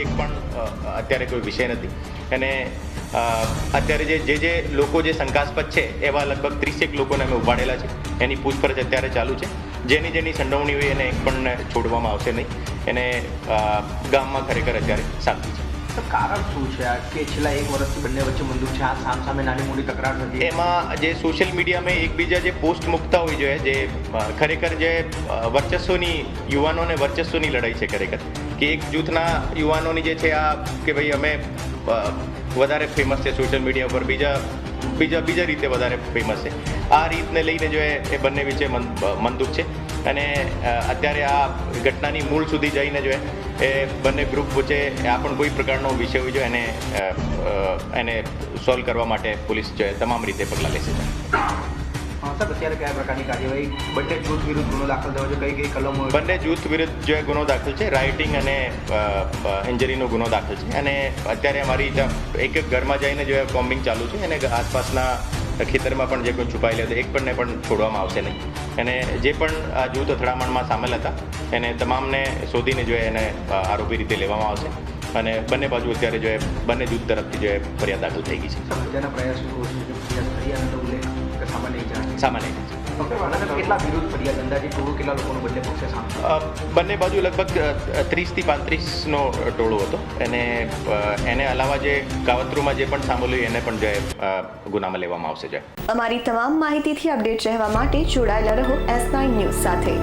એક પણ અત્યારે કોઈ વિષય નથી. અને અત્યારે જે લોકો જે શંકાસ્પદ છે એવા લગભગ 30 લોકોને અમે ઉપાડેલા છે. એની પૂછપરછ અત્યારે ચાલુ છે. જેની સંડોવણી હોય એને એક પણ છોડવામાં આવશે નહીં. એને ગામમાં ખરેખર અત્યારે શાંતિ છે. કારણ શું છે આ કે છેલ્લા 1 વર્ષથી બંને વચ્ચે બંદૂક છે, આ સામે નાની મોટી તકરાર થતી? એમાં જે સોશિયલ મીડિયામાં એકબીજા જે પોસ્ટ મૂકતા હોય જોઈએ, જે ખરેખર જે વર્ચસ્વની યુવાનોને વર્ચસ્વની લડાઈ છે ખરેખર, કે એક જૂથના યુવાનોની જે છે આ કે ભાઈ અમે વધારે ફેમસ છે સોશિયલ મીડિયા ઉપર, બીજા રીતે વધારે ફેમસ છે. આ રીતને લઈને જો એ બંને વચ્ચે મંદુક છે. અને અત્યારે આ ઘટનાની મૂળ સુધી જઈને જો એ બંને ગ્રુપ વચ્ચે આ પણ કોઈ પ્રકારનો વિષય હોય જો એને સોલ્વ કરવા માટે પોલીસ જો તમામ રીતે પગલાં લેશે. સર, અત્યારે કયા પ્રકારની કાર્યવાહી? બંને જૂથ વિરુદ્ધ ગુનો દાખલ થયો છે, કઈ કલમો? બંને જૂથ વિરુદ્ધ જો ગુનો દાખલ છે, રાઇટિંગ અને ઇન્જરીનો ગુનો દાખલ છે. અને અત્યારે અમારી એક ઘરમાં જઈને જો કોમ્બિંગ ચાલુ છે અને આસપાસના ખેતરમાં પણ જે કોઈ છુપાયેલા હતા એક પણને પણ છોડવામાં આવશે નહીં. અને જે પણ આ જૂથ અથડામણમાં સામેલ હતા એને તમામને શોધીને જો એને આરોપી રીતે લેવામાં આવશે. અને બંને બાજુ અત્યારે જો બંને જૂથ તરફથી જો ફરિયાદ દાખલ થઈ ગઈ છે. સામાન્ય કેટલા વિરુદ્ધ ફરિયાદ અંદાજે કેટલા લોકોનો બંને પક્ષે સામે? બંને બાજુ લગભગ 30 થી 35નો ટોળો હતો. એને અલાવા જે કાવતરૂમાં જે પણ સામેલ હોય એને પણ જે ગુનામાં લેવામાં આવશે. અમારી તમામ માહિતીથી અપડેટ રહેવા માટે જોડાયેલા રહો S9 ન્યૂઝ સાથે.